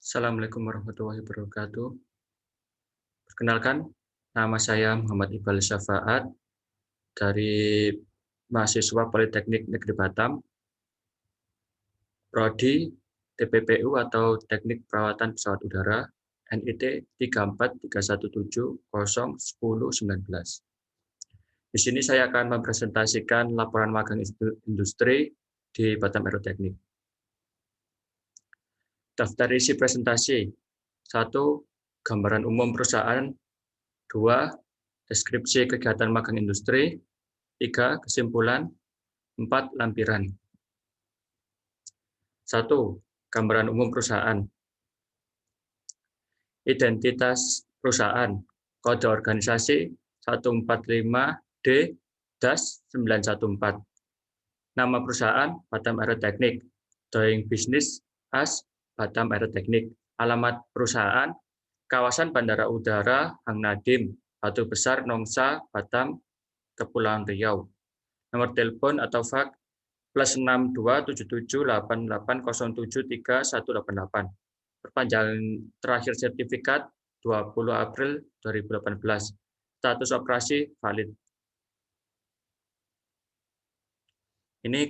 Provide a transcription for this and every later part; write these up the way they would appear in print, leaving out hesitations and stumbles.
Assalamualaikum warahmatullahi wabarakatuh. Perkenalkan, nama saya Muhammad Iqbal Syafaat dari mahasiswa Politeknik Negeri Batam, Prodi TPPU atau Teknik Perawatan Pesawat Udara, NIT 34317011019. Di sini saya akan mempresentasikan laporan magang industri di Batam Aeroteknik. Daftar isi presentasi. 1. Gambaran umum perusahaan. 2. Deskripsi kegiatan magang industri. 3. Kesimpulan. 4. Lampiran. 1. Gambaran umum perusahaan. Identitas perusahaan. Kode organisasi 145D-914. Nama perusahaan Batam Aeroteknik. Doing business as Batam Aeroteknik. Alamat perusahaan kawasan Bandara Udara Hang Nadiem, Batu Besar, Nongsa, Batam, Kepulauan Riau. Nomor telepon atau fax +627788073188. Perpanjangan terakhir sertifikat 20 April 2018. Status operasi valid. Ini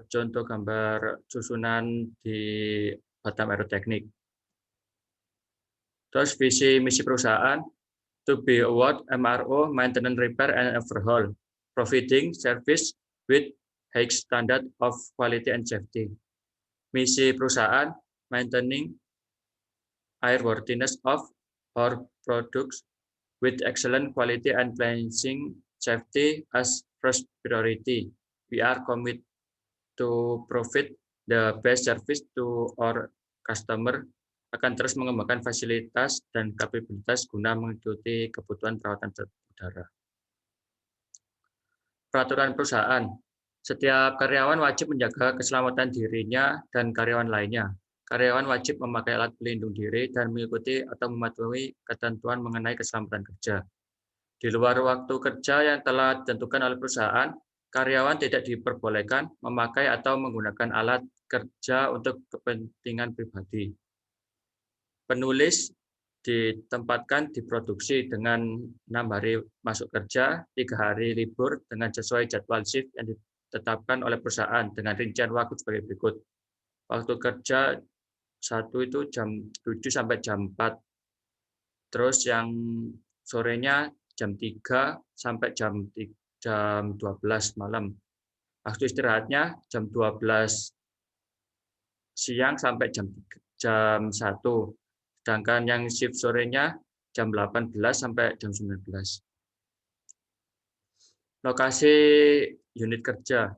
contoh gambar susunan di Batam Aeroteknik. Terus visi misi perusahaan, to be award MRO, maintenance, repair, and overhaul, providing service with high standard of quality and safety. Misi perusahaan, maintaining airworthiness of our products with excellent quality and placing safety as first priority. We are committed to provide the best service to our customer, akan terus mengembangkan fasilitas dan kapabilitas guna mengikuti kebutuhan perawatan udara. Peraturan perusahaan. Setiap karyawan wajib menjaga keselamatan dirinya dan karyawan lainnya. Karyawan wajib memakai alat pelindung diri dan mengikuti atau mematuhi ketentuan mengenai keselamatan kerja. Di luar waktu kerja yang telah ditentukan oleh perusahaan, karyawan tidak diperbolehkan memakai atau menggunakan alat kerja untuk kepentingan pribadi. Penulis ditempatkan di produksi dengan 6 hari masuk kerja, 3 hari libur dengan sesuai jadwal shift yang ditetapkan oleh perusahaan dengan rincian waktu sebagai berikut. Waktu kerja 1 itu jam 7 sampai jam 4. Terus yang sorenya jam 3 sampai jam 12 malam. Waktu istirahatnya jam 12 siang sampai jam 1. Sedangkan yang shift sorenya jam 18 sampai jam 19. Lokasi unit kerja.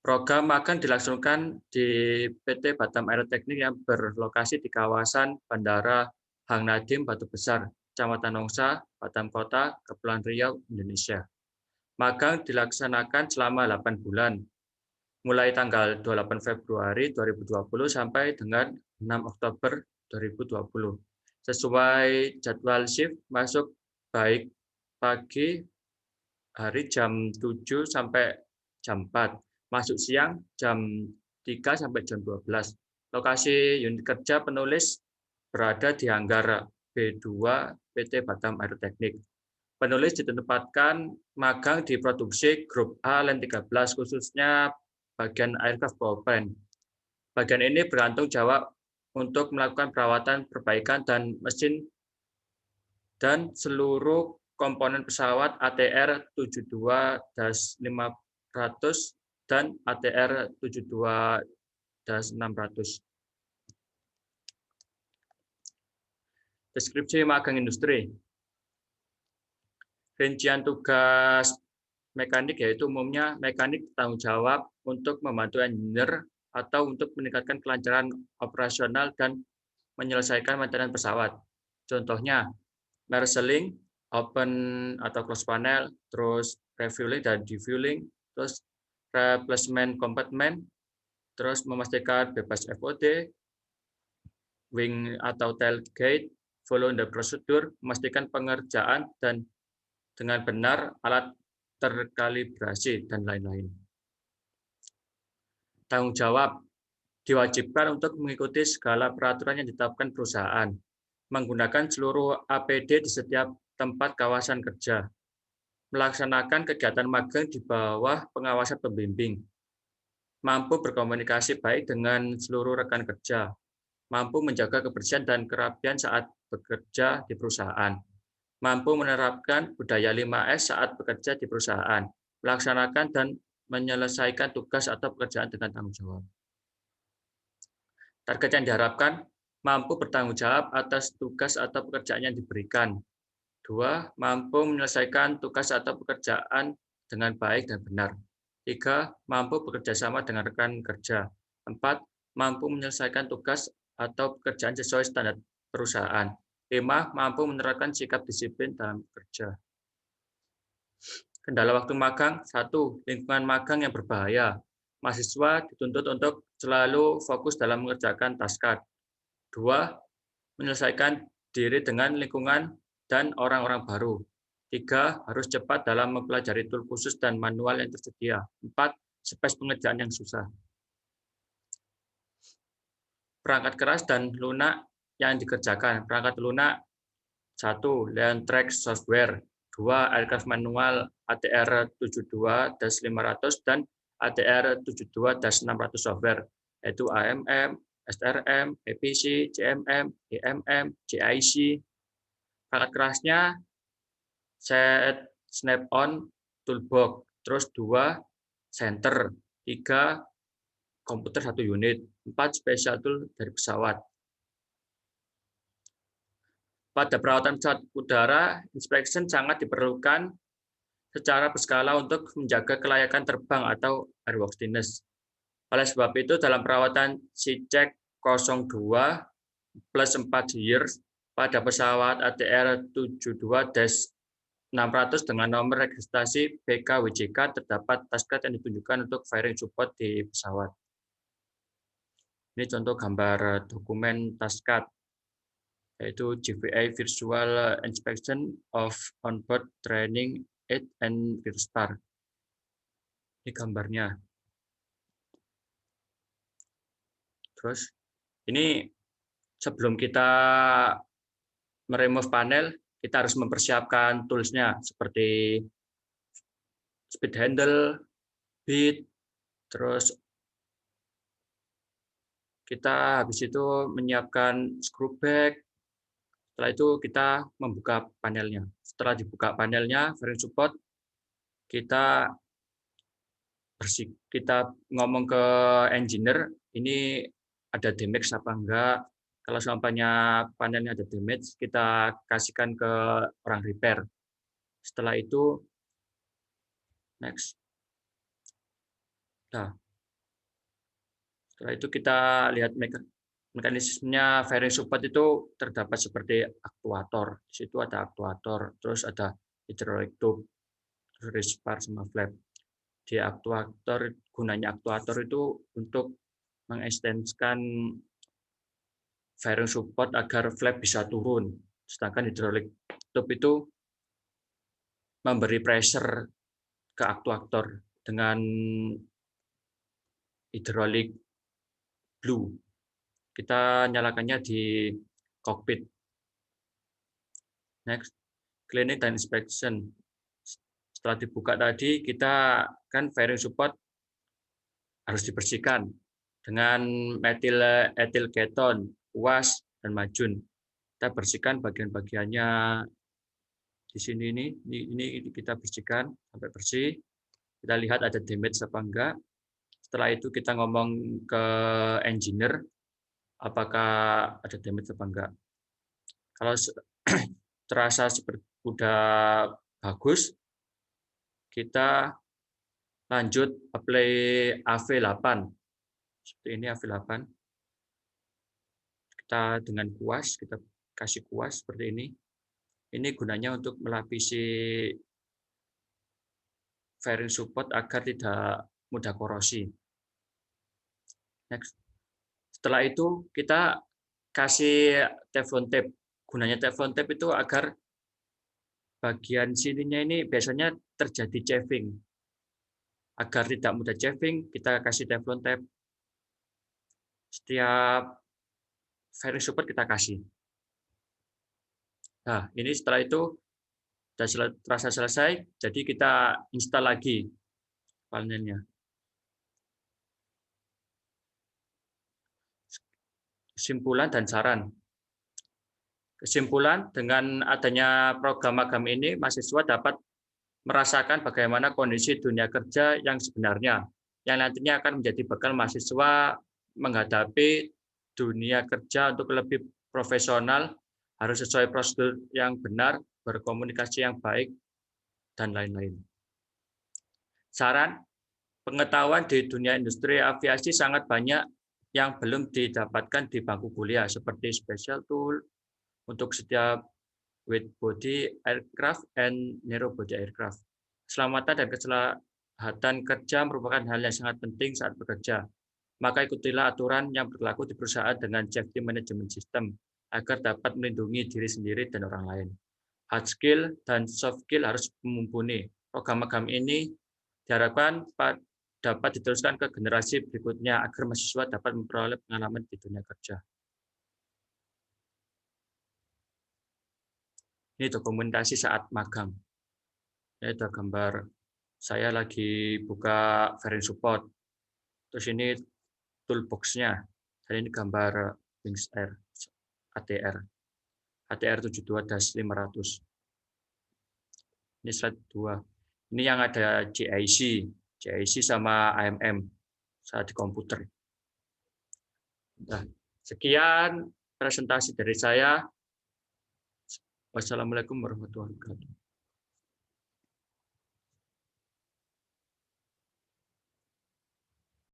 Program magang dilangsungkan di PT Batam Aeroteknik yang berlokasi di kawasan Bandara Hang Nadiem, Batu Besar, Kecamatan Nongsa, Batam Kota, Kepulauan Riau, Indonesia. Magang dilaksanakan selama 8 bulan, mulai tanggal 28 Februari 2020 sampai dengan 6 Oktober 2020. Sesuai jadwal shift masuk baik pagi hari jam 7 sampai jam 4, masuk siang jam 3 sampai jam 12. Lokasi unit kerja penulis berada di hanggar B2 PT Batam Aeroteknik. Penulis ditempatkan magang di produksi grup A Line 13, khususnya bagian aircraft powertrain. Bagian ini bertanggung jawab untuk melakukan perawatan, perbaikan, dan mesin dan seluruh komponen pesawat ATR 72-500 dan ATR 72-600. Deskripsi magang industri. Rincian tugas mekanik yaitu umumnya mekanik bertanggung jawab untuk membantu engineer atau untuk meningkatkan kelancaran operasional dan menyelesaikan maintenance pesawat. Contohnya, marshalling, open atau close panel, terus refueling dan defueling, terus replacement compartment, terus memastikan bebas FOD, wing atau tailgate, follow the procedure, memastikan pengerjaan dan dengan benar alat terkalibrasi, dan lain-lain. Tanggung jawab diwajibkan untuk mengikuti segala peraturan yang ditetapkan perusahaan, menggunakan seluruh APD di setiap tempat kawasan kerja, melaksanakan kegiatan magang di bawah pengawasan pembimbing, mampu berkomunikasi baik dengan seluruh rekan kerja, mampu menjaga kebersihan dan kerapian saat bekerja di perusahaan, mampu menerapkan budaya 5S saat bekerja di perusahaan, melaksanakan dan menyelesaikan tugas atau pekerjaan dengan tanggung jawab. Target yang diharapkan, mampu bertanggung jawab atas tugas atau pekerjaan yang diberikan. 2. Mampu menyelesaikan tugas atau pekerjaan dengan baik dan benar. 3. Mampu bekerja sama dengan rekan kerja. 4. Mampu menyelesaikan tugas atau pekerjaan sesuai standar perusahaan. 5. Mampu menerapkan sikap disiplin dalam bekerja. Kendala waktu magang. 1. Lingkungan magang yang berbahaya. Mahasiswa dituntut untuk selalu fokus dalam mengerjakan taskat. 2. Menyelesaikan diri dengan lingkungan dan orang-orang baru. 3. Harus cepat dalam mempelajari tool khusus dan manual yang tersedia. 4. Space pengerjaan yang susah. Perangkat keras dan lunak yang dikerjakan. Perangkat lunak 1. Leontrack software. 2. Aircraft manual ATR 72-500 dan ATR 72-600 software, yaitu AMM, SRM, EPC, CMM, EMM, JIC. Perangkat kerasnya set snap-on toolbox, terus 2 center, 3 komputer 1 unit, 4 special tool dari pesawat. Pada perawatan pesawat udara, inspection sangat diperlukan secara berskala untuk menjaga kelayakan terbang atau airworthiness. Oleh sebab itu, dalam perawatan C-Check 02 plus 4 years pada pesawat ATR 72-600 dengan nomor registrasi BKWJK terdapat taskat yang ditunjukkan untuk firing support di pesawat. Ini contoh gambar dokumen taskat, yaitu GVA Visual Inspection of Onboard Training Aid and Firstar. Ini gambarnya. Terus, ini sebelum kita meremove panel, kita harus mempersiapkan tools-nya seperti speed handle, bit, terus kita habis itu menyiapkan screw back. Setelah itu kita membuka panelnya. Setelah dibuka panelnya, fairing support, kita ngomong ke engineer, ini ada damage apa enggak. Kalau sampainya panelnya ada damage, kita kasihkan ke orang repair. Setelah itu, next. Nah, setelah itu kita lihat mekanismenya fairing support itu terdapat seperti aktuator. Di situ ada aktuator, terus ada hydraulic tube, respar sama flap. Di aktuator, gunanya aktuator itu untuk mengekstensikan fairing support agar flap bisa turun. Sedangkan hydraulic tube itu memberi pressure ke aktuator dengan hydraulic glue. Kita nyalakannya di cockpit. Next, cleaning dan inspection. Setelah dibuka tadi, kita kan fairing support harus dibersihkan dengan metil etil keton, kuas, dan majun. Kita bersihkan bagian-bagiannya di sini ini kita bersihkan sampai bersih. Kita lihat ada damage apa enggak. Setelah itu kita ngomong ke engineer apakah ada damage apa enggak. Kalau terasa seperti udah bagus, kita lanjut apply AV8. Seperti ini AV8. Kita dengan kuas, kita kasih kuas seperti ini. Ini gunanya untuk melapisi fairing support agar tidak mudah korosi. Next. Setelah itu kita kasih teflon tape. Gunanya teflon tape itu agar bagian sininya ini biasanya terjadi chafing. Agar tidak mudah chafing, kita kasih teflon tape. Setiap sharing support kita kasih. Nah, ini setelah itu sudah terasa selesai, jadi kita install lagi panelnya. Kesimpulan dan saran. Kesimpulan, dengan adanya program magang ini, mahasiswa dapat merasakan bagaimana kondisi dunia kerja yang sebenarnya, yang nantinya akan menjadi bekal mahasiswa menghadapi dunia kerja untuk lebih profesional, harus sesuai prosedur yang benar, berkomunikasi yang baik, dan lain-lain. Saran, pengetahuan di dunia industri aviasi sangat banyak yang belum didapatkan di bangku kuliah, seperti special tool untuk setiap wide body aircraft and narrow body aircraft. Keselamatan dan kesehatan kerja merupakan hal yang sangat penting saat bekerja. Maka ikutilah aturan yang berlaku di perusahaan dengan safety management system agar dapat melindungi diri sendiri dan orang lain. Hard skill dan soft skill harus mumpuni. Program magang ini diharapkan dapat diteruskan ke generasi berikutnya agar mahasiswa dapat memperoleh pengalaman di dunia kerja. Ini dokumentasi saat magang. Ini ada gambar saya lagi buka variant support. Terus ini toolbox-nya. Dan ini gambar Wings Air ATR. ATR 72-500. Ini slide 2. Ini yang ada JIC sama AMM saat di komputer. Nah, sekian presentasi dari saya. Wassalamualaikum warahmatullahi wabarakatuh.